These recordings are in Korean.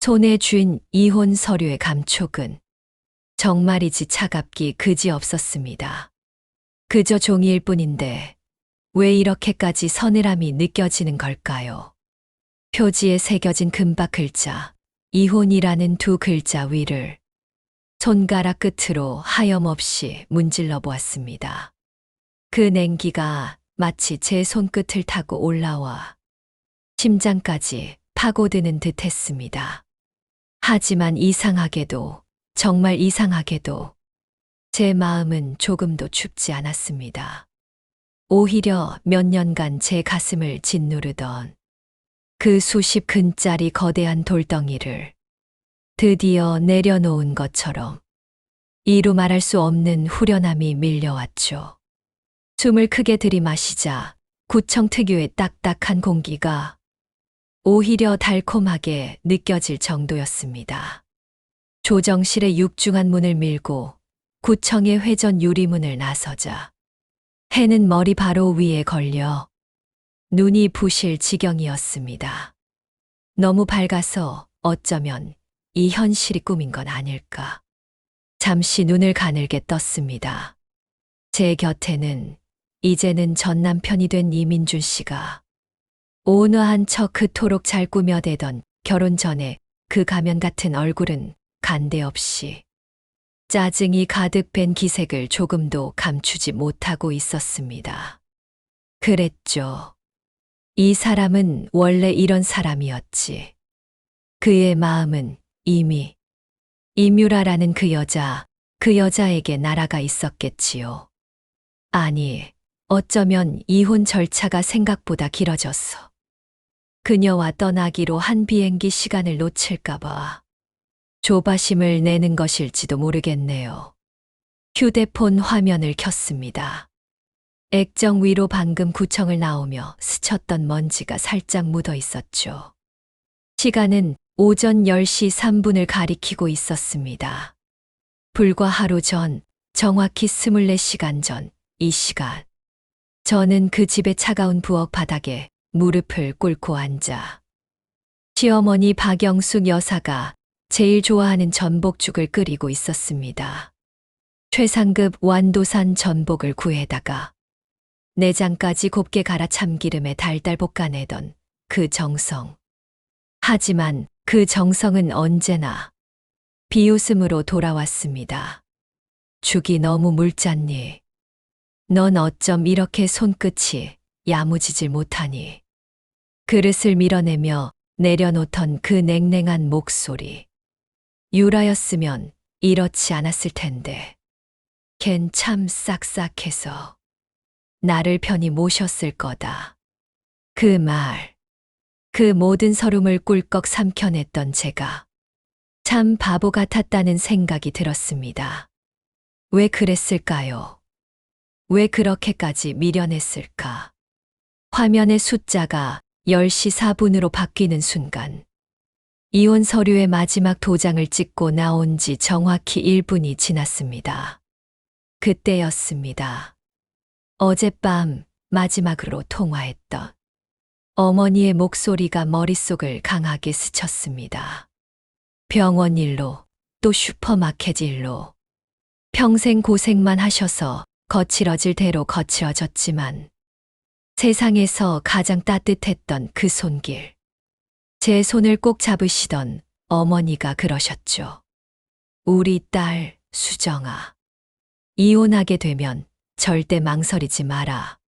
손에 쥔 이혼 서류의 감촉은 정말이지 차갑기 그지없었습니다. 그저 종이일 뿐인데 왜 이렇게까지 서늘함이 느껴지는 걸까요? 표지에 새겨진 금박 글자, 이혼이라는 두 글자 위를 손가락 끝으로 하염없이 문질러 보았습니다. 그 냉기가 마치 제 손끝을 타고 올라와 심장까지 파고드는 듯 했습니다. 하지만 이상하게도, 정말 이상하게도 제 마음은 조금도 춥지 않았습니다. 오히려 몇 년간 제 가슴을 짓누르던 그 수십 근짜리 거대한 돌덩이를 드디어 내려놓은 것처럼 이루 말할 수 없는 후련함이 밀려왔죠. 숨을 크게 들이마시자 구청 특유의 딱딱한 공기가 오히려 달콤하게 느껴질 정도였습니다. 조정실의 육중한 문을 밀고 구청의 회전 유리문을 나서자 해는 머리 바로 위에 걸려 눈이 부실 지경이었습니다. 너무 밝아서 어쩌면 이 현실이 꿈인 건 아닐까. 잠시 눈을 가늘게 떴습니다. 제 곁에는 이제는 전 남편이 된 이민준 씨가 온화한 척 그토록 잘 꾸며대던 결혼 전에 그 가면 같은 얼굴은 간데없이 짜증이 가득 밴 기색을 조금도 감추지 못하고 있었습니다. 그랬죠. 이 사람은 원래 이런 사람이었지. 그의 마음은 이미 이뮤라라는 그 여자에게 날아가 있었겠지요. 아니, 어쩌면 이혼 절차가 생각보다 길어졌어. 그녀와 떠나기로 한 비행기 시간을 놓칠까봐 조바심을 내는 것일지도 모르겠네요. 휴대폰 화면을 켰습니다. 액정 위로 방금 구청을 나오며 스쳤던 먼지가 살짝 묻어 있었죠. 시간은 오전 10시 3분을 가리키고 있었습니다. 불과 하루 전, 정확히 24시간 전, 이 시간. 저는 그 집의 차가운 부엌 바닥에 무릎을 꿇고 앉아 시어머니 박영숙 여사가 제일 좋아하는 전복죽을 끓이고 있었습니다. 최상급 완도산 전복을 구해다가 내장까지 곱게 갈아 참기름에 달달 볶아내던 그 정성. 하지만 그 정성은 언제나 비웃음으로 돌아왔습니다. 죽이 너무 묽잖니. 넌 어쩜 이렇게 손끝이 야무지질 못하니. 그릇을 밀어내며 내려놓던 그 냉랭한 목소리. 유라였으면 이렇지 않았을 텐데. 걘 참 싹싹해서 나를 편히 모셨을 거다. 그 말, 그 모든 서름을 꿀꺽 삼켜냈던 제가 참 바보 같았다는 생각이 들었습니다. 왜 그랬을까요? 왜 그렇게까지 미련했을까? 화면의 숫자가 10시 4분으로 바뀌는 순간 이혼 서류의 마지막 도장을 찍고 나온 지 정확히 1분이 지났습니다. 그때였습니다. 어젯밤 마지막으로 통화했던 어머니의 목소리가 머릿속을 강하게 스쳤습니다. 병원 일로, 또 슈퍼마켓 일로. 평생 고생만 하셔서 거칠어질 대로 거칠어졌지만 세상에서 가장 따뜻했던 그 손길. 제 손을 꼭 잡으시던 어머니가 그러셨죠. 우리 딸 수정아. 이혼하게 되면 절대 망설이지 마라.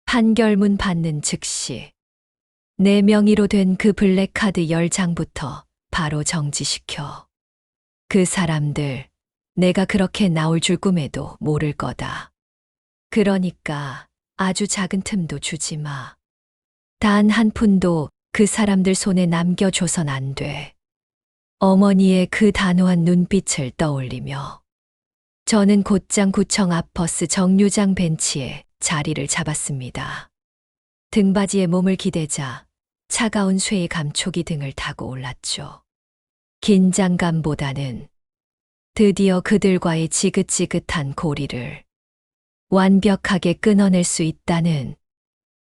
판결문 받는 즉시 내 명의로 된 그 블랙카드 10장부터 바로 정지시켜. 그 사람들 내가 그렇게 나올 줄 꿈에도 모를 거다. 그러니까 아주 작은 틈도 주지 마. 단 한 푼도 그 사람들 손에 남겨줘선 안 돼. 어머니의 그 단호한 눈빛을 떠올리며 저는 곧장 구청 앞 버스 정류장 벤치에 자리를 잡았습니다. 등받이에 몸을 기대자 차가운 쇠의 감촉이 등을 타고 올랐죠. 긴장감보다는 드디어 그들과의 지긋지긋한 고리를 완벽하게 끊어낼 수 있다는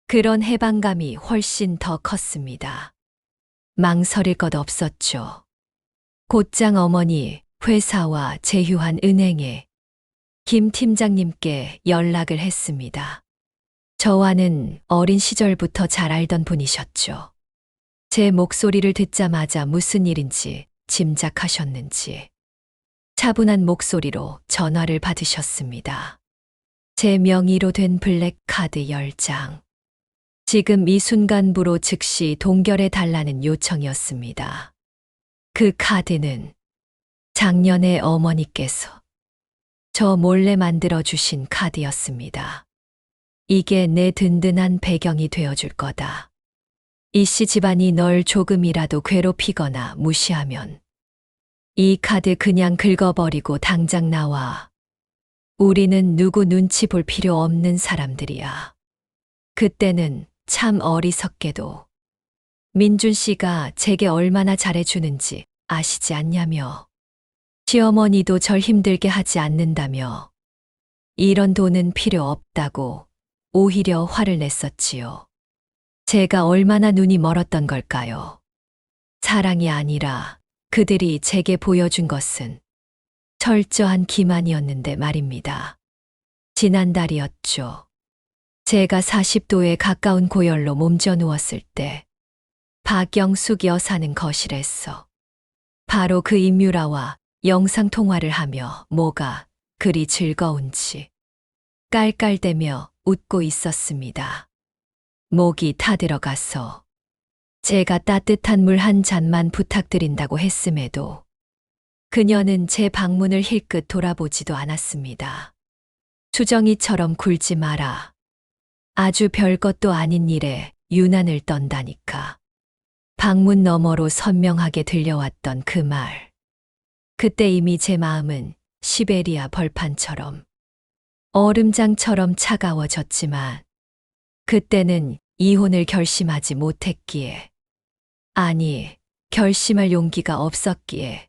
그런 해방감이 훨씬 더 컸습니다. 망설일 것 없었죠. 곧장 어머니, 회사와 제휴한 은행에 김 팀장님께 연락을 했습니다. 저와는 어린 시절부터 잘 알던 분이셨죠. 제 목소리를 듣자마자 무슨 일인지 짐작하셨는지 차분한 목소리로 전화를 받으셨습니다. 제 명의로 된 블랙카드 10장. 지금 이 순간부로 즉시 동결해 달라는 요청이었습니다. 그 카드는 작년에 어머니께서 저 몰래 만들어 주신 카드였습니다. 이게 내 든든한 배경이 되어줄 거다. 이씨 집안이 널 조금이라도 괴롭히거나 무시하면 이 카드 그냥 긁어버리고 당장 나와. 우리는 누구 눈치 볼 필요 없는 사람들이야. 그때는 참 어리석게도 민준 씨가 제게 얼마나 잘해주는지 아시지 않냐며. 시어머니도 절 힘들게 하지 않는다며. 이런 돈은 필요 없다고 오히려 화를 냈었지요. 제가 얼마나 눈이 멀었던 걸까요? 사랑이 아니라 그들이 제게 보여준 것은 철저한 기만이었는데 말입니다. 지난달이었죠. 제가 40도에 가까운 고열로 몸져 누웠을 때 박영숙 여사는 거실에서 바로 그 임유라와 영상통화를 하며 뭐가 그리 즐거운지 깔깔대며 웃고 있었습니다. 목이 타들어가서 제가 따뜻한 물 한 잔만 부탁드린다고 했음에도 그녀는 제 방문을 힐끗 돌아보지도 않았습니다. 수정이처럼 굴지 마라. 아주 별것도 아닌 일에 유난을 떤다니까. 방문 너머로 선명하게 들려왔던 그 말. 그때 이미 제 마음은 시베리아 벌판처럼 얼음장처럼 차가워졌지만 그때는 이혼을 결심하지 못했기에, 아니, 결심할 용기가 없었기에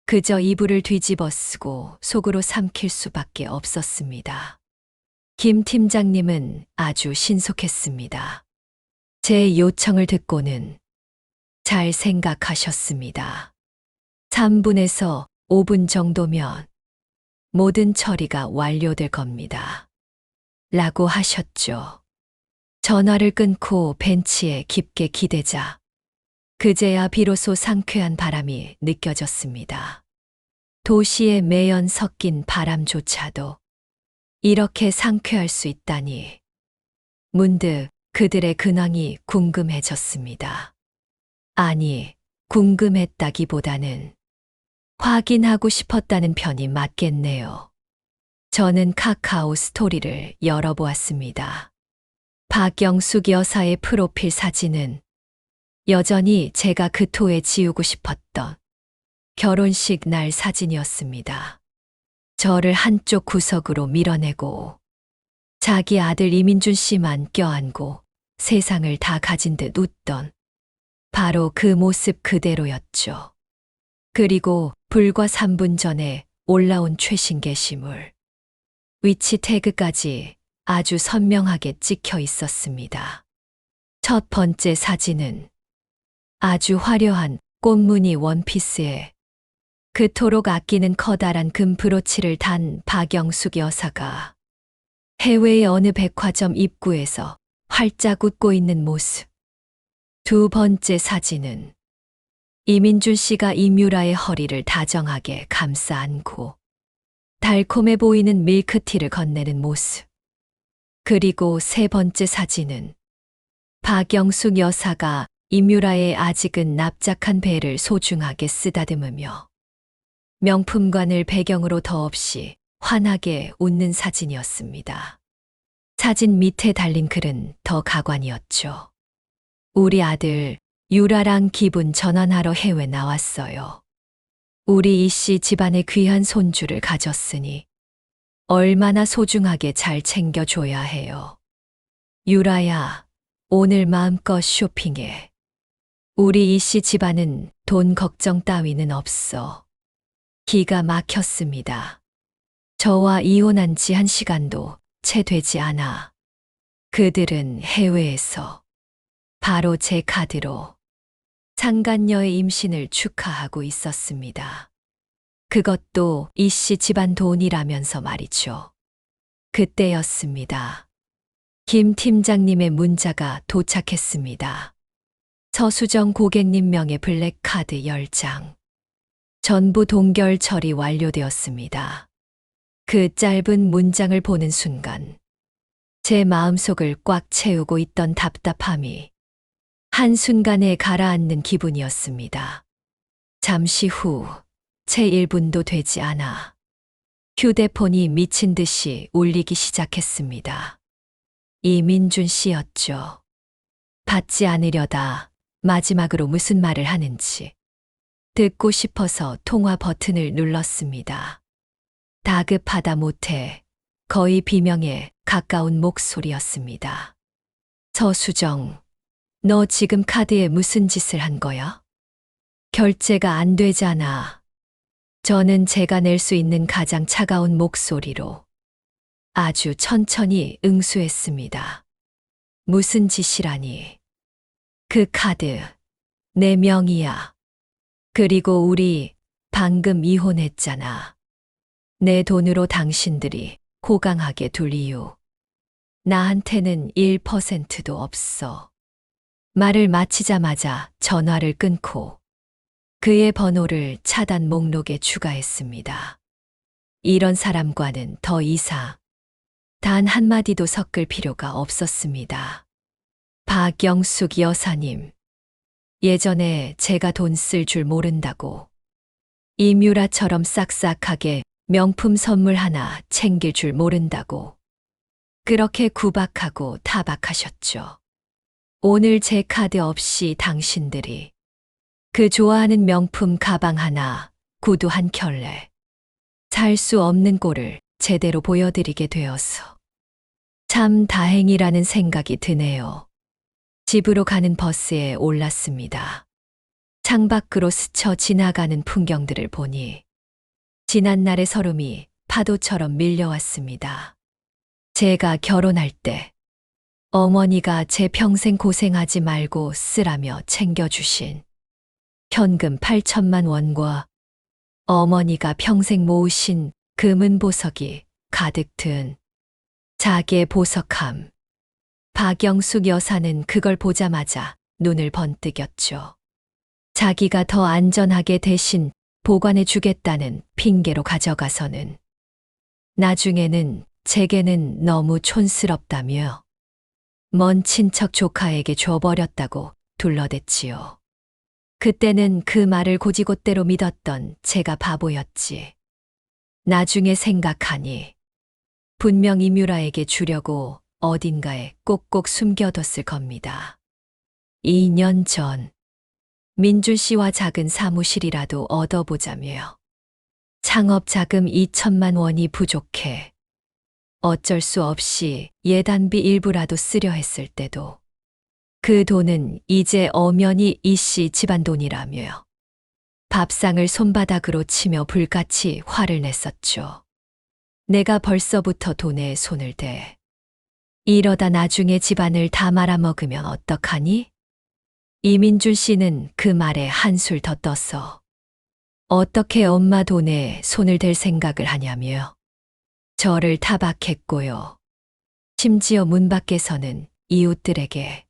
그저 이불을 뒤집어 쓰고 속으로 삼킬 수밖에 없었습니다. 김 팀장님은 아주 신속했습니다. 제 요청을 듣고는 잘 생각하셨습니다. 3분에서 5분 정도면 모든 처리가 완료될 겁니다. 라고 하셨죠. 전화를 끊고 벤치에 깊게 기대자 그제야 비로소 상쾌한 바람이 느껴졌습니다. 도시의 매연 섞인 바람조차도 이렇게 상쾌할 수 있다니. 문득 그들의 근황이 궁금해졌습니다. 아니, 궁금했다기보다는 확인하고 싶었다는 편이 맞겠네요. 저는 카카오 스토리를 열어보았습니다. 박영숙 여사의 프로필 사진은 여전히 제가 그 토에 지우고 싶었던 결혼식 날 사진이었습니다. 저를 한쪽 구석으로 밀어내고 자기 아들 이민준 씨만 껴안고 세상을 다 가진 듯 웃던 바로 그 모습 그대로였죠. 그리고 불과 3분 전에 올라온 최신 게시물. 위치 태그까지 아주 선명하게 찍혀 있었습니다. 첫 번째 사진은 아주 화려한 꽃무늬 원피스에 그토록 아끼는 커다란 금 브로치를 단 박영숙 여사가 해외의 어느 백화점 입구에서 활짝 웃고 있는 모습. 두 번째 사진은 이민준 씨가 임유라의 허리를 다정하게 감싸 안고 달콤해 보이는 밀크티를 건네는 모습. 그리고 세 번째 사진은 박영숙 여사가 임유라의 아직은 납작한 배를 소중하게 쓰다듬으며 명품관을 배경으로 더없이 환하게 웃는 사진이었습니다. 사진 밑에 달린 글은 더 가관이었죠. 우리 아들 유라랑 기분 전환하러 해외 나왔어요. 우리 이씨 집안의 귀한 손주를 가졌으니 얼마나 소중하게 잘 챙겨줘야 해요. 유라야, 오늘 마음껏 쇼핑해. 우리 이씨 집안은 돈 걱정 따위는 없어. 기가 막혔습니다. 저와 이혼한 지 1시간도 채 되지 않아. 그들은 해외에서 바로 제 카드로 상간녀의 임신을 축하하고 있었습니다. 그것도 이 씨 집안 돈이라면서 말이죠. 그때였습니다. 김 팀장님의 문자가 도착했습니다. 서수정 고객님 명의 블랙카드 10장. 전부 동결 처리 완료되었습니다. 그 짧은 문장을 보는 순간 제 마음속을 꽉 채우고 있던 답답함이 한순간에 가라앉는 기분이었습니다. 잠시 후 채 1분도 되지 않아 휴대폰이 미친 듯이 울리기 시작했습니다. 이민준 씨였죠. 받지 않으려다 마지막으로 무슨 말을 하는지 듣고 싶어서 통화 버튼을 눌렀습니다. 다급하다 못해 거의 비명에 가까운 목소리였습니다. 서수정, 너 지금 카드에 무슨 짓을 한 거야? 결제가 안 되잖아. 저는 제가 낼 수 있는 가장 차가운 목소리로 아주 천천히 응수했습니다. 무슨 짓이라니. 그 카드, 내 명의야. 그리고 우리 방금 이혼했잖아. 내 돈으로 당신들이 호강하게 둘 이유. 나한테는 1%도 없어. 말을 마치자마자 전화를 끊고 그의 번호를 차단 목록에 추가했습니다. 이런 사람과는 더 이상 단 한마디도 섞을 필요가 없었습니다. 박영숙 여사님, 예전에 제가 돈 쓸 줄 모른다고 이뮤라처럼 싹싹하게 명품 선물 하나 챙길 줄 모른다고 그렇게 구박하고 타박하셨죠. 오늘 제 카드 없이 당신들이 그 좋아하는 명품 가방 하나, 구두 한 켤레, 살 수 없는 꼴을 제대로 보여드리게 되어서 참 다행이라는 생각이 드네요. 집으로 가는 버스에 올랐습니다. 창밖으로 스쳐 지나가는 풍경들을 보니 지난날의 서름이 파도처럼 밀려왔습니다. 제가 결혼할 때 어머니가 제 평생 고생하지 말고 쓰라며 챙겨주신 현금 8천만 원과 어머니가 평생 모으신 금은 보석이 가득 든 자개 보석함. 박영숙 여사는 그걸 보자마자 눈을 번뜩였죠. 자기가 더 안전하게 대신 보관해 주겠다는 핑계로 가져가서는 나중에는 제게는 너무 촌스럽다며 먼 친척 조카에게 줘버렸다고 둘러댔지요. 그때는 그 말을 곧이곧대로 믿었던 제가 바보였지. 나중에 생각하니 분명 이뮤라에게 주려고 어딘가에 꼭꼭 숨겨뒀을 겁니다. 2년 전 민준 씨와 작은 사무실이라도 얻어보자며 창업 자금 2천만 원이 부족해 어쩔 수 없이 예단비 일부라도 쓰려 했을 때도 그 돈은 이제 엄연히 이 씨 집안 돈이라며 밥상을 손바닥으로 치며 불같이 화를 냈었죠. 내가 벌써부터 돈에 손을 대. 이러다 나중에 집안을 다 말아먹으면 어떡하니? 이민준 씨는 그 말에 한술 더 떠서 어떻게 엄마 돈에 손을 댈 생각을 하냐며 저를 타박했고요. 심지어 문 밖에서는 이웃들에게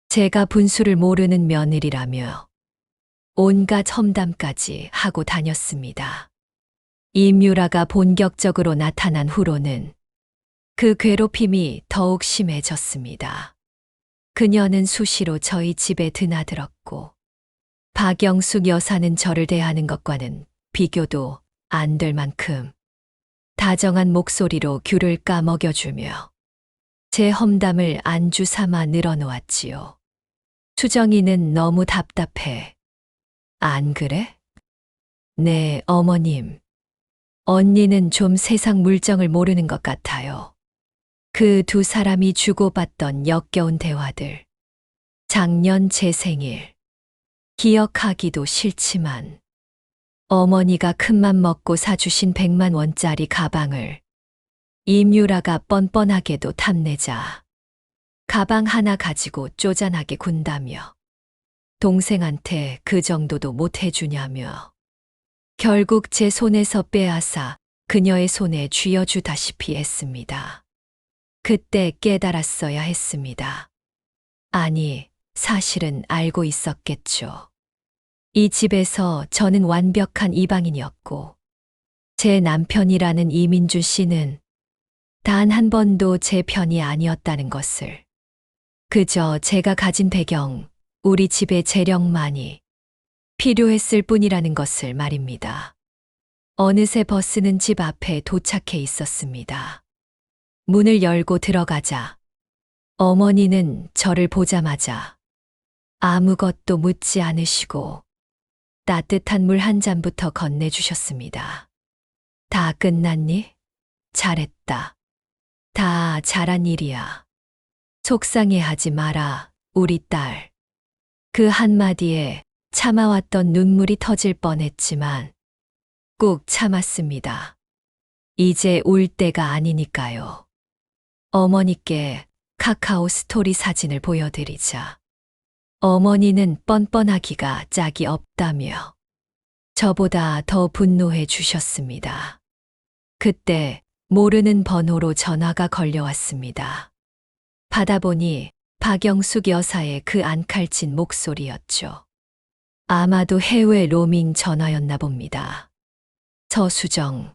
제가 분수를 모르는 며느리라며 온갖 험담까지 하고 다녔습니다. 이뮤라가 본격적으로 나타난 후로는 그 괴롭힘이 더욱 심해졌습니다. 그녀는 수시로 저희 집에 드나들었고 박영숙 여사는 저를 대하는 것과는 비교도 안 될 만큼 다정한 목소리로 귤을 까먹여주며 제 험담을 안주 삼아 늘어놓았지요. 수정이는 너무 답답해. 안 그래? 네, 어머님. 언니는 좀 세상 물정을 모르는 것 같아요. 그 두 사람이 주고받던 역겨운 대화들. 작년 제 생일. 기억하기도 싫지만 어머니가 큰맘 먹고 사주신 100만 원짜리 가방을 이뮤라가 뻔뻔하게도 탐내자 가방 하나 가지고 쪼잔하게 군다며 동생한테 그 정도도 못 해주냐며. 결국 제 손에서 빼앗아 그녀의 손에 쥐어주다시피 했습니다. 그때 깨달았어야 했습니다. 아니, 사실은 알고 있었겠죠. 이 집에서 저는 완벽한 이방인이었고, 제 남편이라는 이민주 씨는 단 한 번도 제 편이 아니었다는 것을. 그저 제가 가진 배경, 우리 집의 재력만이 필요했을 뿐이라는 것을 말입니다. 어느새 버스는 집 앞에 도착해 있었습니다. 문을 열고 들어가자 어머니는 저를 보자마자 아무것도 묻지 않으시고 따뜻한 물 한 잔부터 건네주셨습니다. 다 끝났니? 잘했다. 다 잘한 일이야. 속상해하지 마라, 우리 딸. 그 한마디에 참아왔던 눈물이 터질 뻔했지만 꾹 참았습니다. 이제 울 때가 아니니까요. 어머니께 카카오 스토리 사진을 보여드리자. 어머니는 뻔뻔하기가 짝이 없다며 저보다 더 분노해 주셨습니다. 그때 모르는 번호로 전화가 걸려왔습니다. 받아보니 박영숙 여사의 그 안칼진 목소리였죠. 아마도 해외 로밍 전화였나 봅니다. 서수정,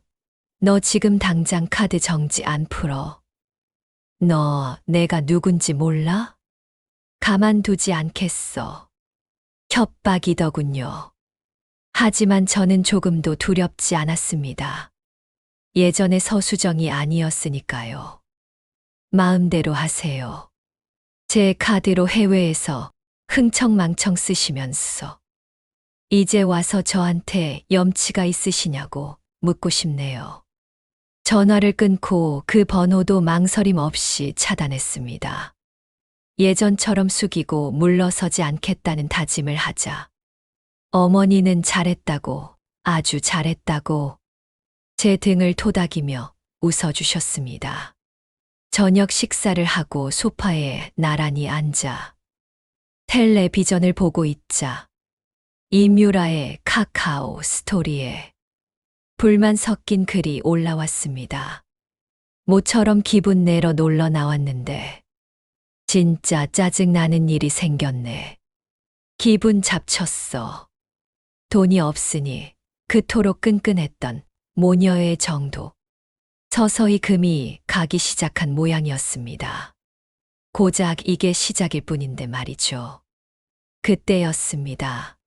너 지금 당장 카드 정지 안 풀어. 너 내가 누군지 몰라? 가만두지 않겠어. 협박이더군요. 하지만 저는 조금도 두렵지 않았습니다. 예전의 서수정이 아니었으니까요. 마음대로 하세요. 제 카드로 해외에서 흥청망청 쓰시면서 이제 와서 저한테 염치가 있으시냐고 묻고 싶네요. 전화를 끊고 그 번호도 망설임 없이 차단했습니다. 예전처럼 숙이고 물러서지 않겠다는 다짐을 하자. 어머니는 잘했다고, 아주 잘했다고 제 등을 토닥이며 웃어주셨습니다. 저녁 식사를 하고 소파에 나란히 앉아 텔레비전을 보고 있자 임유라의 카카오 스토리에 불만 섞인 글이 올라왔습니다. 모처럼 기분 내러 놀러 나왔는데 진짜 짜증나는 일이 생겼네. 기분 잡쳤어. 돈이 없으니 그토록 끈끈했던 모녀의 정도. 서서히 금이 가기 시작한 모양이었습니다. 고작 이게 시작일 뿐인데 말이죠. 그때였습니다.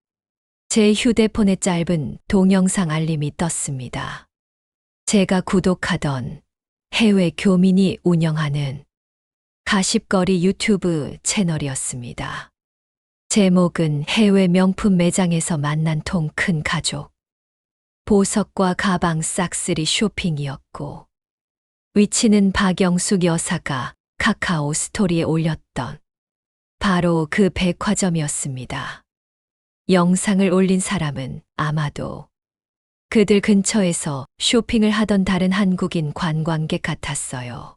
제 휴대폰에 짧은 동영상 알림이 떴습니다. 제가 구독하던 해외 교민이 운영하는 가십거리 유튜브 채널이었습니다. 제목은 해외 명품 매장에서 만난 통 큰 가족. 보석과 가방 싹쓸이 쇼핑이었고, 위치는 박영숙 여사가 카카오 스토리에 올렸던 바로 그 백화점이었습니다. 영상을 올린 사람은 아마도 그들 근처에서 쇼핑을 하던 다른 한국인 관광객 같았어요.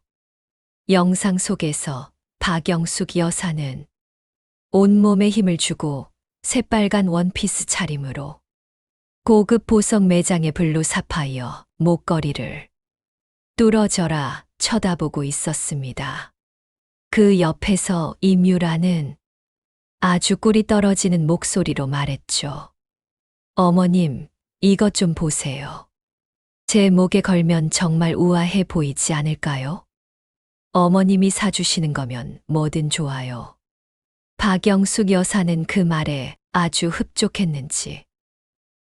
영상 속에서 박영숙 여사는 온몸에 힘을 주고 새빨간 원피스 차림으로 고급 보석 매장의 블루 사파이어 목걸이를 뚫어져라 쳐다보고 있었습니다. 그 옆에서 임유라는 아주 꿀이 떨어지는 목소리로 말했죠. 어머님, 이것 좀 보세요. 제 목에 걸면 정말 우아해 보이지 않을까요? 어머님이 사주시는 거면 뭐든 좋아요. 박영숙 여사는 그 말에 아주 흡족했는지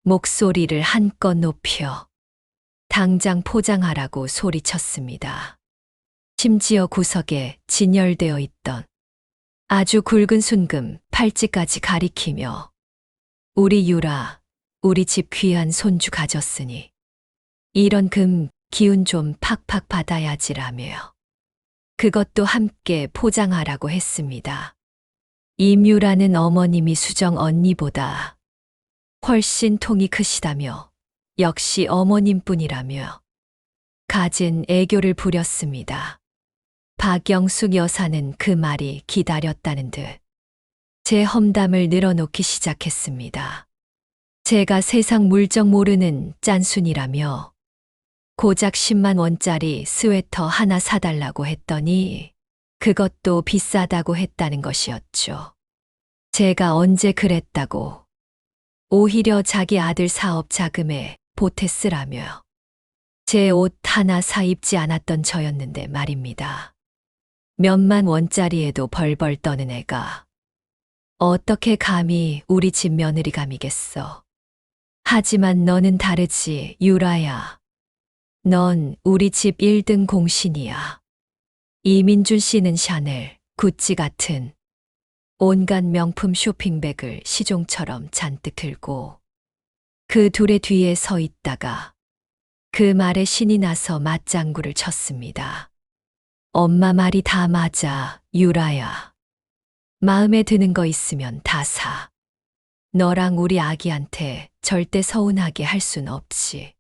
목소리를 한껏 높여 당장 포장하라고 소리쳤습니다. 심지어 구석에 진열되어 있던 아주 굵은 순금 팔찌까지 가리키며 우리 유라, 우리 집 귀한 손주 가졌으니 이런 금 기운 좀 팍팍 받아야지라며 그것도 함께 포장하라고 했습니다. 임유라는 어머님이 수정 언니보다 훨씬 통이 크시다며 역시 어머님뿐이라며 갖은 애교를 부렸습니다. 박영숙 여사는 그 말이 기다렸다는 듯 제 험담을 늘어놓기 시작했습니다. 제가 세상 물정 모르는 짠순이라며 고작 10만 원짜리 스웨터 하나 사달라고 했더니 그것도 비싸다고 했다는 것이었죠. 제가 언제 그랬다고. 오히려 자기 아들 사업 자금에 보태 쓰라며. 제 옷 하나 사 입지 않았던 저였는데 말입니다. 몇만 원짜리에도 벌벌 떠는 애가 어떻게 감히 우리 집 며느리감이겠어. 하지만 너는 다르지, 유라야. 넌 우리 집 1등 공신이야. 이민준 씨는 샤넬, 구찌 같은 온갖 명품 쇼핑백을 시종처럼 잔뜩 들고 그 둘의 뒤에 서 있다가 그 말에 신이 나서 맞장구를 쳤습니다. 엄마 말이 다 맞아, 유라야. 마음에 드는 거 있으면 다 사. 너랑 우리 아기한테 절대 서운하게 할 순 없지.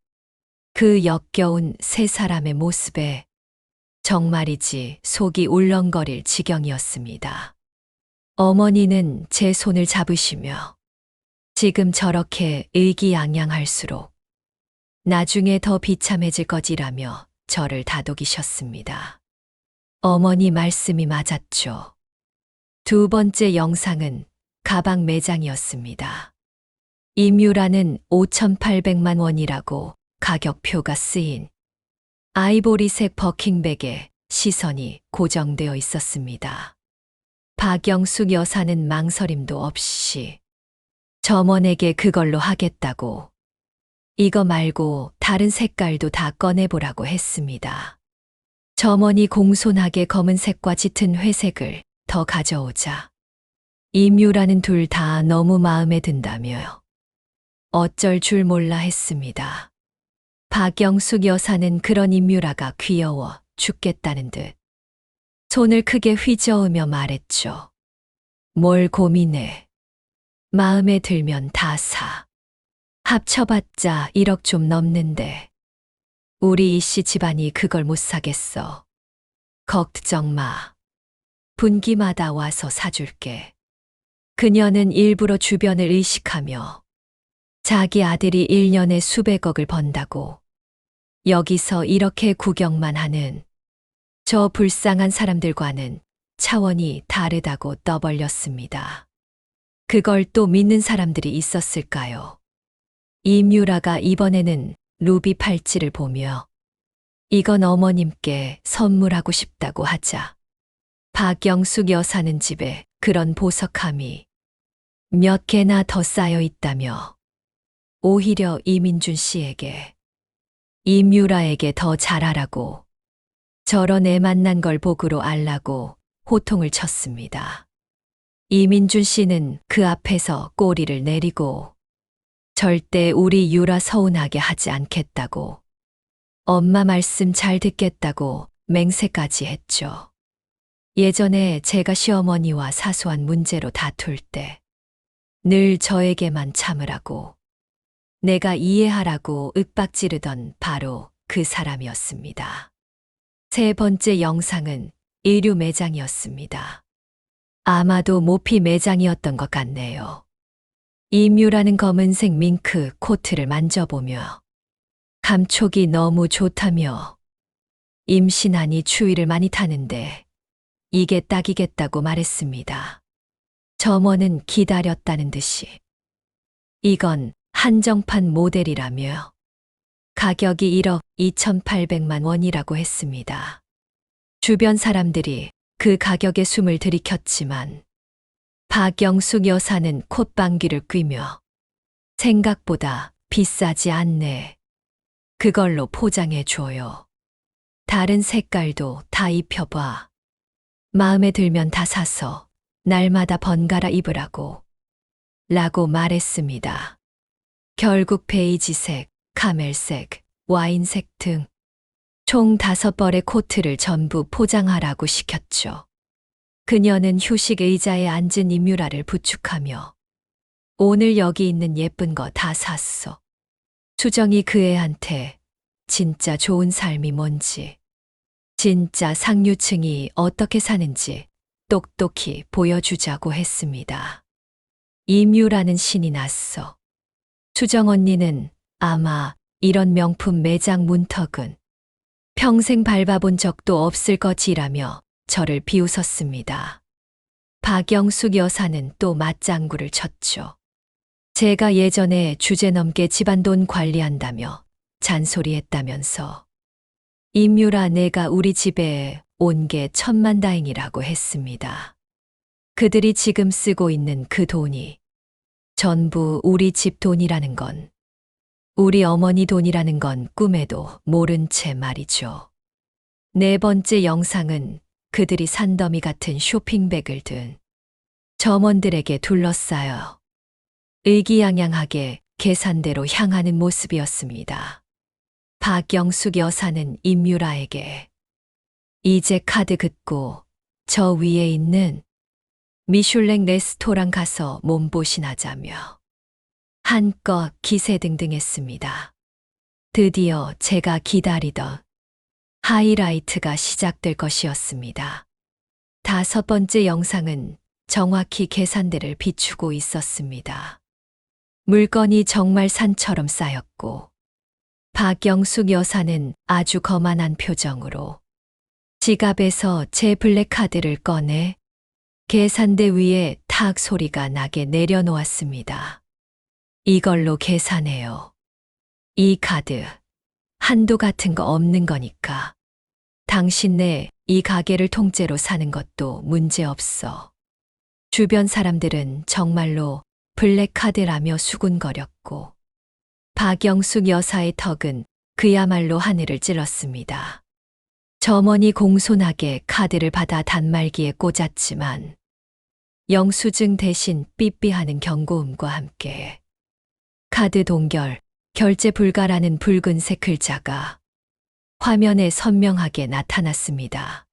그 역겨운 세 사람의 모습에 정말이지 속이 울렁거릴 지경이었습니다. 어머니는 제 손을 잡으시며 지금 저렇게 의기양양할수록 나중에 더 비참해질 거지라며 저를 다독이셨습니다. 어머니 말씀이 맞았죠. 두 번째 영상은 가방 매장이었습니다. 임유라는 5,800만 원이라고 가격표가 쓰인 아이보리색 버킹백에 시선이 고정되어 있었습니다. 박영숙 여사는 망설임도 없이 점원에게 그걸로 하겠다고 이거 말고 다른 색깔도 다 꺼내보라고 했습니다. 점원이 공손하게 검은색과 짙은 회색을 더 가져오자 임유라는 둘 다 너무 마음에 든다며 어쩔 줄 몰라 했습니다. 박영숙 여사는 그런 임유라가 귀여워 죽겠다는 듯 손을 크게 휘저으며 말했죠. 뭘 고민해. 마음에 들면 다 사. 합쳐봤자 1억 좀 넘는데 우리 이씨 집안이 그걸 못 사겠어. 걱정 마. 분기마다 와서 사줄게. 그녀는 일부러 주변을 의식하며 자기 아들이 1년에 수백억을 번다고 여기서 이렇게 구경만 하는 저 불쌍한 사람들과는 차원이 다르다고 떠벌렸습니다. 그걸 또 믿는 사람들이 있었을까요? 임유라가 이번에는 루비 팔찌를 보며 이건 어머님께 선물하고 싶다고 하자 박영숙 여사는 집에 그런 보석함이 몇 개나 더 쌓여 있다며 오히려 이민준 씨에게 임유라에게 더 잘하라고 저런 애 만난 걸 복으로 알라고 호통을 쳤습니다. 이민준 씨는 그 앞에서 꼬리를 내리고 절대 우리 유라 서운하게 하지 않겠다고 엄마 말씀 잘 듣겠다고 맹세까지 했죠. 예전에 제가 시어머니와 사소한 문제로 다툴 때 늘 저에게만 참으라고 내가 이해하라고 윽박지르던 바로 그 사람이었습니다. 세 번째 영상은 의류 매장이었습니다. 아마도 모피 매장이었던 것 같네요. 임유라는 검은색 밍크 코트를 만져보며 감촉이 너무 좋다며 임신하니 추위를 많이 타는데 이게 딱이겠다고 말했습니다. 점원은 기다렸다는 듯이 이건 한정판 모델이라며 가격이 1억 2,800만 원이라고 했습니다. 주변 사람들이 그 가격에 숨을 들이켰지만 박영숙 여사는 콧방귀를 뀌며 생각보다 비싸지 않네. 그걸로 포장해 줘요. 다른 색깔도 다 입혀봐. 마음에 들면 다 사서 날마다 번갈아 입으라고 라고 말했습니다. 결국 베이지색, 카멜색, 와인색 등 총 5벌의 코트를 전부 포장하라고 시켰죠. 그녀는 휴식 의자에 앉은 임유라를 부축하며 오늘 여기 있는 예쁜 거 다 샀어. 수정이 그 애한테 진짜 좋은 삶이 뭔지, 진짜 상류층이 어떻게 사는지 똑똑히 보여주자고 했습니다. 임유라는 신이 났어. 수정 언니는 아마 이런 명품 매장 문턱은 평생 밟아본 적도 없을 것이라며 저를 비웃었습니다. 박영숙 여사는 또 맞장구를 쳤죠. 제가 예전에 주제넘게 집안돈 관리한다며 잔소리했다면서. 임유라, 내가 우리 집에 온 게 천만다행이라고 했습니다. 그들이 지금 쓰고 있는 그 돈이 전부 우리 집 돈이라는 건, 우리 어머니 돈이라는 건 꿈에도 모른 채 말이죠. 네 번째 영상은 그들이 산더미 같은 쇼핑백을 든 점원들에게 둘러싸여 의기양양하게 계산대로 향하는 모습이었습니다. 박영숙 여사는 임유라에게 이제 카드 긋고 저 위에 있는 미슐랭 레스토랑 가서 몸보신하자며 한껏 기세등등했습니다. 드디어 제가 기다리던 하이라이트가 시작될 것이었습니다. 다섯 번째 영상은 정확히 계산대를 비추고 있었습니다. 물건이 정말 산처럼 쌓였고 박영숙 여사는 아주 거만한 표정으로 지갑에서 제 블랙카드를 꺼내 계산대 위에 탁 소리가 나게 내려놓았습니다. 이걸로 계산해요. 이 카드 한도 같은 거 없는 거니까. 당신네 이 가게를 통째로 사는 것도 문제 없어. 주변 사람들은 정말로 블랙카드라며 수군거렸고 박영숙 여사의 턱은 그야말로 하늘을 찔렀습니다. 점원이 공손하게 카드를 받아 단말기에 꽂았지만 영수증 대신 삐삐하는 경고음과 함께 카드 동결, 결제 불가라는 붉은색 글자가 화면에 선명하게 나타났습니다.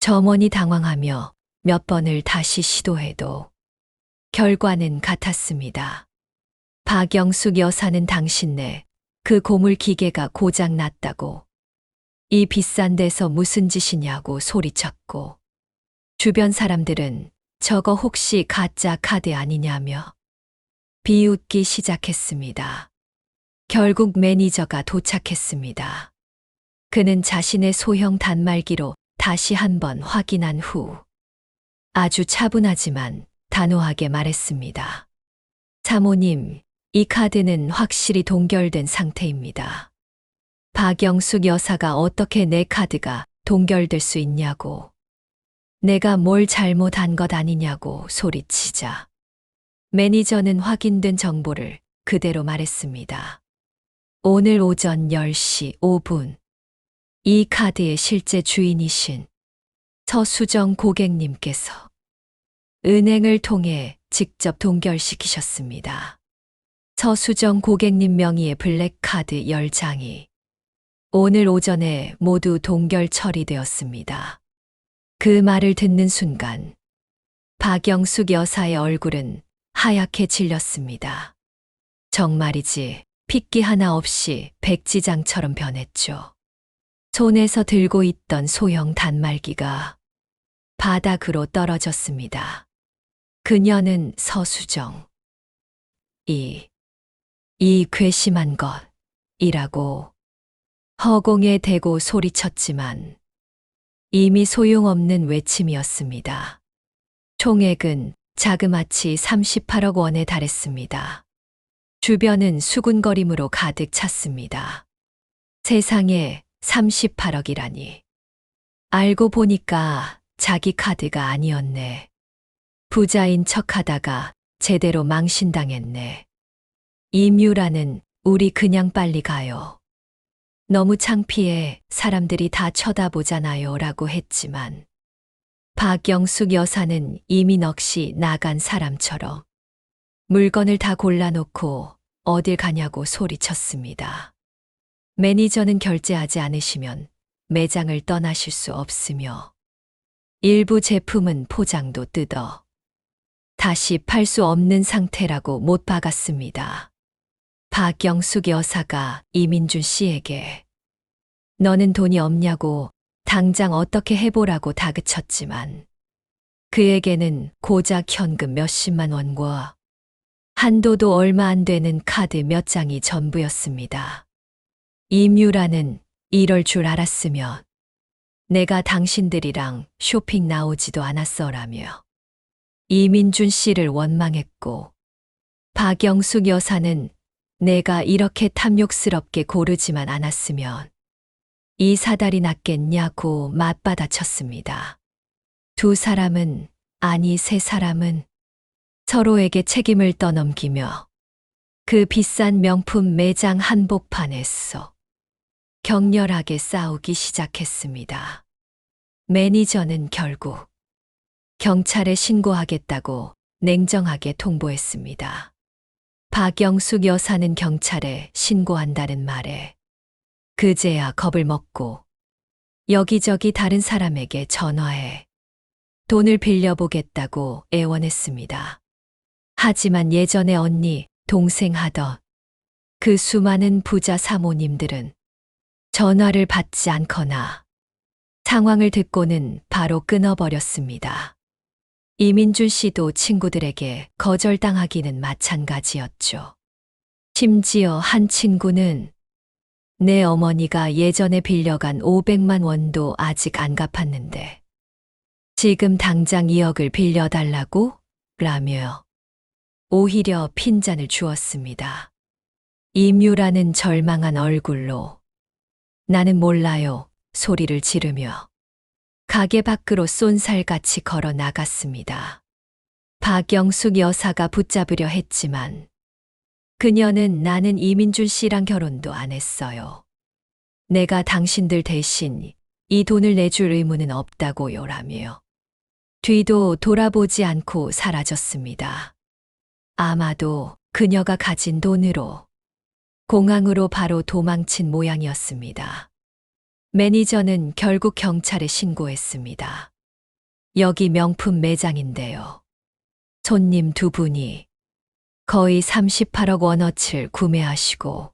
점원이 당황하며 몇 번을 다시 시도해도 결과는 같았습니다. 박영숙 여사는 당신네 그 고물 기계가 고장 났다고, 이 비싼 데서 무슨 짓이냐고 소리쳤고, 주변 사람들은 저거 혹시 가짜 카드 아니냐며 비웃기 시작했습니다. 결국 매니저가 도착했습니다. 그는 자신의 소형 단말기로 다시 한번 확인한 후 아주 차분하지만 단호하게 말했습니다. 사모님, 이 카드는 확실히 동결된 상태입니다. 박영숙 여사가 어떻게 내 카드가 동결될 수 있냐고, 내가 뭘 잘못한 것 아니냐고 소리치자 매니저는 확인된 정보를 그대로 말했습니다. 오늘 오전 10시 5분 이 카드의 실제 주인이신 서수정 고객님께서 은행을 통해 직접 동결시키셨습니다. 서수정 고객님 명의의 블랙카드 10장이 오늘 오전에 모두 동결 처리되었습니다. 그 말을 듣는 순간 박영숙 여사의 얼굴은 하얗게 질렸습니다. 정말이지 핏기 하나 없이 백지장처럼 변했죠. 손에서 들고 있던 소형 단말기가 바닥으로 떨어졌습니다. 그녀는 서수정, 이 괘씸한 것이라고 허공에 대고 소리쳤지만 이미 소용없는 외침이었습니다. 총액은 자그마치 38억 원에 달했습니다. 주변은 수군거림으로 가득 찼습니다. 세상에 38억이라니. 알고 보니까 자기 카드가 아니었네. 부자인 척하다가 제대로 망신당했네. 임유라는 우리 그냥 빨리 가요. 너무 창피해 사람들이 다 쳐다보잖아요 라고 했지만 박영숙 여사는 이미 넋이 나간 사람처럼 물건을 다 골라놓고 어딜 가냐고 소리쳤습니다. 매니저는 결제하지 않으시면 매장을 떠나실 수 없으며 일부 제품은 포장도 뜯어 다시 팔 수 없는 상태라고 못 박았습니다. 박영숙 여사가 이민준 씨에게 너는 돈이 없냐고 당장 어떻게 해보라고 다그쳤지만 그에게는 고작 현금 몇십만 원과 한도도 얼마 안 되는 카드 몇 장이 전부였습니다. 임유라는 이럴 줄 알았으면 내가 당신들이랑 쇼핑 나오지도 않았어라며 이민준 씨를 원망했고, 박영숙 여사는 내가 이렇게 탐욕스럽게 고르지만 않았으면 이 사달이 낫겠냐고 맞받아쳤습니다. 두 사람은, 아니 세 사람은 서로에게 책임을 떠넘기며 그 비싼 명품 매장 한복판에서 격렬하게 싸우기 시작했습니다. 매니저는 결국 경찰에 신고하겠다고 냉정하게 통보했습니다. 박영숙 여사는 경찰에 신고한다는 말에 그제야 겁을 먹고 여기저기 다른 사람에게 전화해 돈을 빌려보겠다고 애원했습니다. 하지만 예전에 언니, 동생 하던 그 수많은 부자 사모님들은 전화를 받지 않거나 상황을 듣고는 바로 끊어버렸습니다. 이민준 씨도 친구들에게 거절당하기는 마찬가지였죠. 심지어 한 친구는 내 어머니가 예전에 빌려간 500만 원도 아직 안 갚았는데 지금 당장 2억을 빌려달라고? 라며 오히려 핀잔을 주었습니다. 임유라는 절망한 얼굴로 나는 몰라요 소리를 지르며 가게 밖으로 쏜살같이 걸어 나갔습니다. 박영숙 여사가 붙잡으려 했지만 그녀는 나는 이민준 씨랑 결혼도 안 했어요. 내가 당신들 대신 이 돈을 내줄 의무는 없다고요라며 뒤도 돌아보지 않고 사라졌습니다. 아마도 그녀가 가진 돈으로 공항으로 바로 도망친 모양이었습니다. 매니저는 결국 경찰에 신고했습니다. 여기 명품 매장인데요. 손님 두 분이 거의 38억 원어치를 구매하시고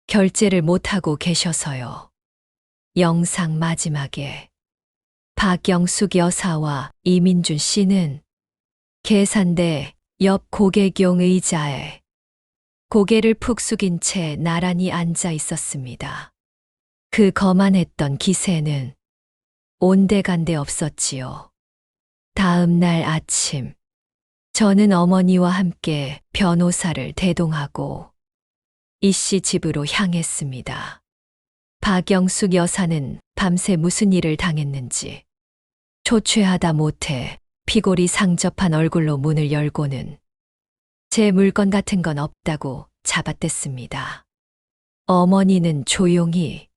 결제를 못하고 계셔서요. 영상 마지막에 박영숙 여사와 이민준 씨는 계산대 옆 고개경 의자에 고개를 푹 숙인 채 나란히 앉아 있었습니다. 그 거만했던 기세는 온데간데 없었지요. 다음 날 아침, 저는 어머니와 함께 변호사를 대동하고 이 씨 집으로 향했습니다. 박영숙 여사는 밤새 무슨 일을 당했는지 초췌하다 못해 피골이 상접한 얼굴로 문을 열고는 제 물건 같은 건 없다고 잡아댔습니다. 어머니는 조용히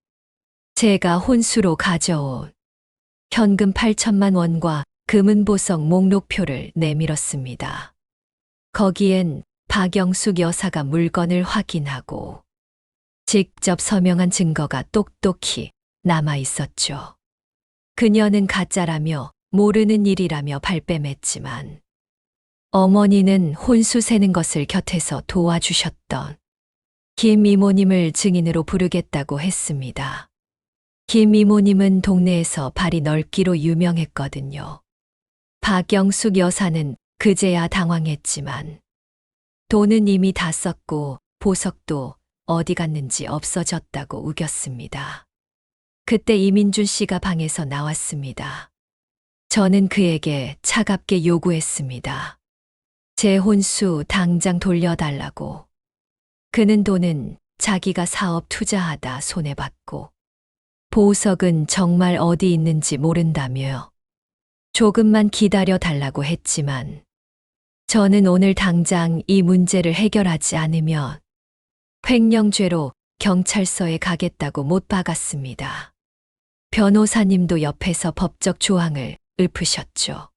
제가 혼수로 가져온 현금 8천만 원과 금은보석 목록표를 내밀었습니다. 거기엔 박영숙 여사가 물건을 확인하고 직접 서명한 증거가 똑똑히 남아 있었죠. 그녀는 가짜라며 모르는 일이라며 발뺌했지만 어머니는 혼수 세는 것을 곁에서 도와주셨던 김 이모님을 증인으로 부르겠다고 했습니다. 김 이모님은 동네에서 발이 넓기로 유명했거든요. 박영숙 여사는 그제야 당황했지만 돈은 이미 다 썼고 보석도 어디 갔는지 없어졌다고 우겼습니다. 그때 이민준 씨가 방에서 나왔습니다. 저는 그에게 차갑게 요구했습니다. 제 혼수 당장 돌려달라고. 그는 돈은 자기가 사업 투자하다 손해봤고 보석은 정말 어디 있는지 모른다며 조금만 기다려 달라고 했지만 저는 오늘 당장 이 문제를 해결하지 않으면 횡령죄로 경찰서에 가겠다고 못 박았습니다. 변호사님도 옆에서 법적 조항을 읊으셨죠.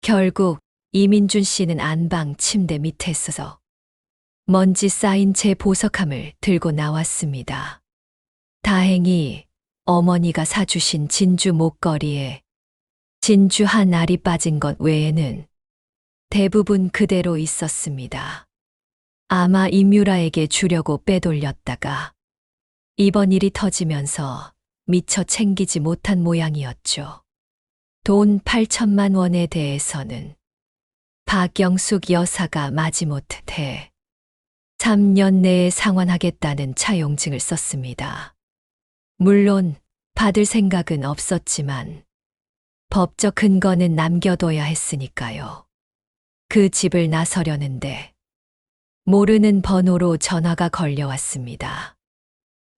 결국 이민준 씨는 안방 침대 밑에서 먼지 쌓인 제 보석함을 들고 나왔습니다. 다행히 어머니가 사주신 진주 목걸이에 진주 한 알이 빠진 것 외에는 대부분 그대로 있었습니다. 아마 임유라에게 주려고 빼돌렸다가 이번 일이 터지면서 미처 챙기지 못한 모양이었죠. 돈 8천만 원에 대해서는 박영숙 여사가 마지못해 3년 내에 상환하겠다는 차용증을 썼습니다. 물론 받을 생각은 없었지만 법적 근거는 남겨둬야 했으니까요. 그 집을 나서려는데 모르는 번호로 전화가 걸려왔습니다.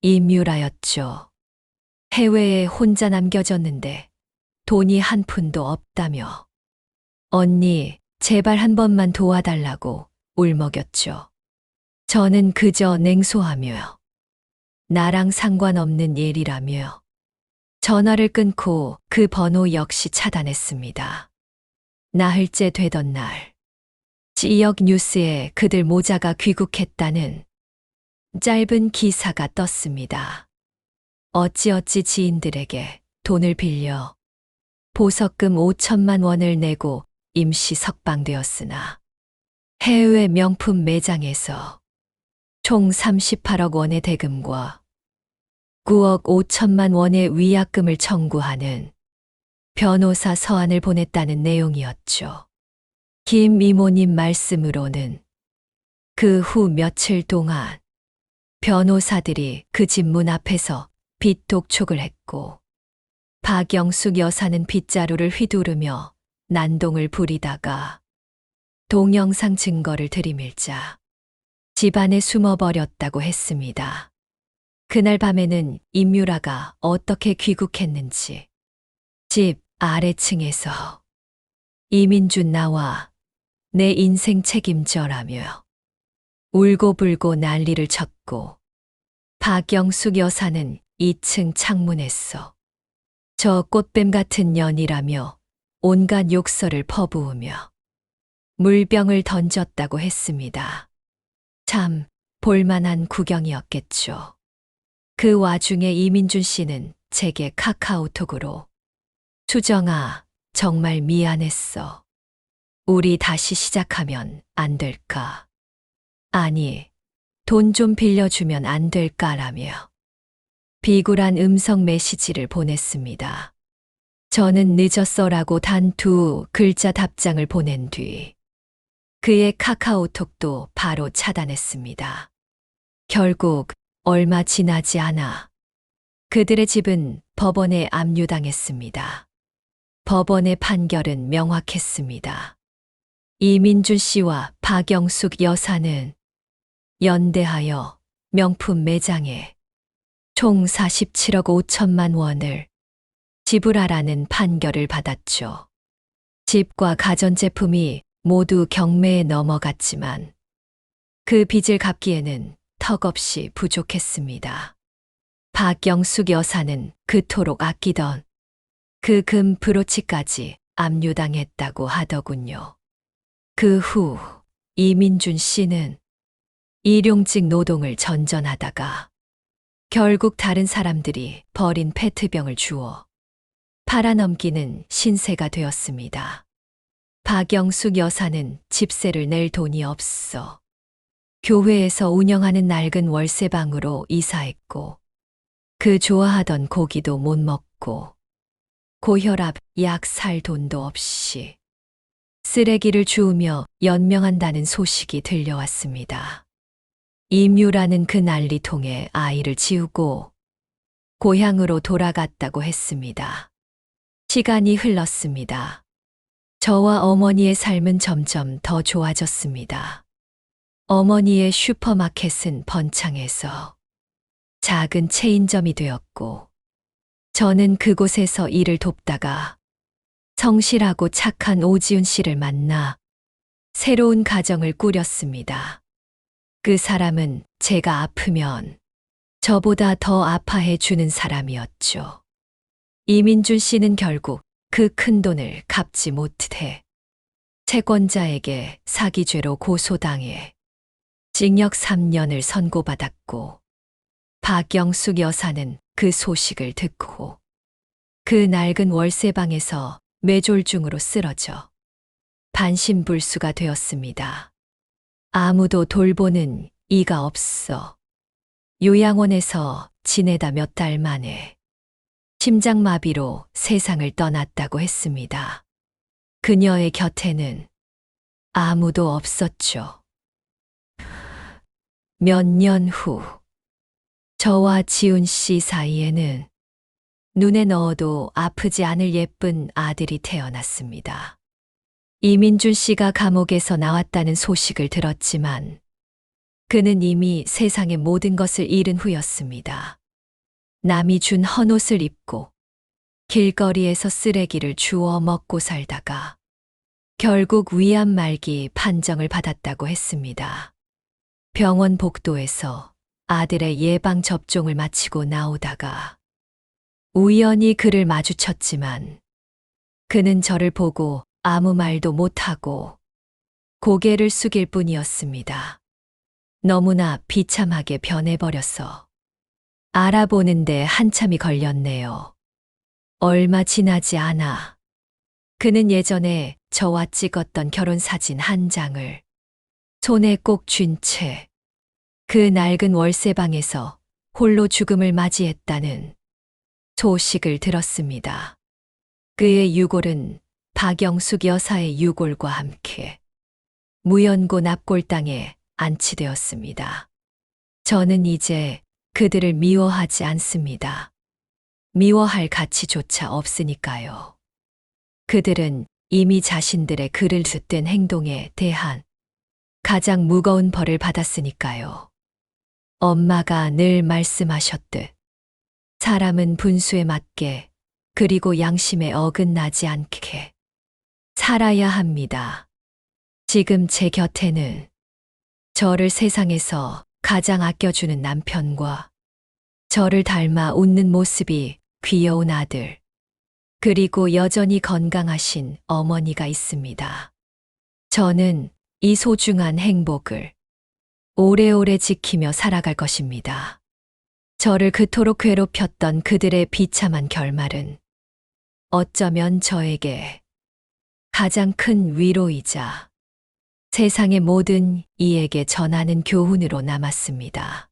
임유라였죠. 해외에 혼자 남겨졌는데 돈이 한 푼도 없다며. 언니, 제발 한 번만 도와달라고 울먹였죠. 저는 그저 냉소하며 나랑 상관없는 일이라며 전화를 끊고 그 번호 역시 차단했습니다. 나흘째 되던 날, 지역 뉴스에 그들 모자가 귀국했다는 짧은 기사가 떴습니다. 어찌어찌 지인들에게 돈을 빌려 보석금 5천만 원을 내고 임시 석방되었으나 해외 명품 매장에서 총 38억 원의 대금과 9억 5천만 원의 위약금을 청구하는 변호사 서한을 보냈다는 내용이었죠. 김 이모님 말씀으로는 그 후 며칠 동안 변호사들이 그 집 문 앞에서 빚 독촉을 했고 박영숙 여사는 빗자루를 휘두르며 난동을 부리다가 동영상 증거를 들이밀자 집 안에 숨어버렸다고 했습니다. 그날 밤에는 임유라가 어떻게 귀국했는지 집 아래층에서 이민준 나와 내 인생 책임져라며 울고불고 난리를 쳤고 박영숙 여사는 2층 창문에서 저 꽃뱀 같은 년이라며 온갖 욕설을 퍼부으며 물병을 던졌다고 했습니다. 참 볼만한 구경이었겠죠. 그 와중에 이민준 씨는 제게 카카오톡으로 수정아, 정말 미안했어. 우리 다시 시작하면 안 될까? 아니, 돈 좀 빌려주면 안 될까라며 비굴한 음성 메시지를 보냈습니다. 저는 늦었어라고 단 2글자 답장을 보낸 뒤 그의 카카오톡도 바로 차단했습니다. 결국 얼마 지나지 않아 그들의 집은 법원에 압류당했습니다. 법원의 판결은 명확했습니다. 이민준 씨와 박영숙 여사는 연대하여 명품 매장에 총 47억 5천만 원을 지불하라는 판결을 받았죠. 집과 가전제품이 모두 경매에 넘어갔지만 그 빚을 갚기에는 턱없이 부족했습니다. 박영숙 여사는 그토록 아끼던 그 금 브로치까지 압류당했다고 하더군요. 그 후 이민준 씨는 일용직 노동을 전전하다가 결국 다른 사람들이 버린 페트병을 주워 팔아넘기는 신세가 되었습니다. 박영숙 여사는 집세를 낼 돈이 없어 교회에서 운영하는 낡은 월세방으로 이사했고 그 좋아하던 고기도 못 먹고 고혈압 약 살 돈도 없이 쓰레기를 주우며 연명한다는 소식이 들려왔습니다. 임유라는 그 난리통에 아이를 지우고 고향으로 돌아갔다고 했습니다. 시간이 흘렀습니다. 저와 어머니의 삶은 점점 더 좋아졌습니다. 어머니의 슈퍼마켓은 번창해서 작은 체인점이 되었고 저는 그곳에서 일을 돕다가 성실하고 착한 오지훈 씨를 만나 새로운 가정을 꾸렸습니다. 그 사람은 제가 아프면 저보다 더 아파해 주는 사람이었죠. 이민준 씨는 결국 그 큰 돈을 갚지 못해 채권자에게 사기죄로 고소당해 징역 3년을 선고받았고 박영숙 여사는 그 소식을 듣고 그 낡은 월세방에서 뇌졸중으로 쓰러져 반신불수가 되었습니다. 아무도 돌보는 이가 없어 요양원에서 지내다 몇 달 만에 심장마비로 세상을 떠났다고 했습니다. 그녀의 곁에는 아무도 없었죠. 몇 년 후, 저와 지훈 씨 사이에는 눈에 넣어도 아프지 않을 예쁜 아들이 태어났습니다. 이민준 씨가 감옥에서 나왔다는 소식을 들었지만 그는 이미 세상의 모든 것을 잃은 후였습니다. 남이 준 헌옷을 입고 길거리에서 쓰레기를 주워 먹고 살다가 결국 위암 말기 판정을 받았다고 했습니다. 병원 복도에서 아들의 예방 접종을 마치고 나오다가 우연히 그를 마주쳤지만 그는 저를 보고 아무 말도 못하고 고개를 숙일 뿐이었습니다. 너무나 비참하게 변해버려서 알아보는데 한참이 걸렸네요. 얼마 지나지 않아 그는 예전에 저와 찍었던 결혼 사진 한 장을 손에 꼭 쥔 채 그 낡은 월세방에서 홀로 죽음을 맞이했다는 소식을 들었습니다. 그의 유골은 박영숙 여사의 유골과 함께 무연고 납골당에 안치되었습니다. 저는 이제 그들을 미워하지 않습니다. 미워할 가치조차 없으니까요. 그들은 이미 자신들의 그를 잇된 행동에 대한 가장 무거운 벌을 받았으니까요. 엄마가 늘 말씀하셨듯 사람은 분수에 맞게 그리고 양심에 어긋나지 않게 살아야 합니다. 지금 제 곁에는 저를 세상에서 가장 아껴주는 남편과 저를 닮아 웃는 모습이 귀여운 아들, 그리고 여전히 건강하신 어머니가 있습니다. 저는 이 소중한 행복을 오래오래 지키며 살아갈 것입니다. 저를 그토록 괴롭혔던 그들의 비참한 결말은 어쩌면 저에게 가장 큰 위로이자 세상의 모든 이에게 전하는 교훈으로 남았습니다.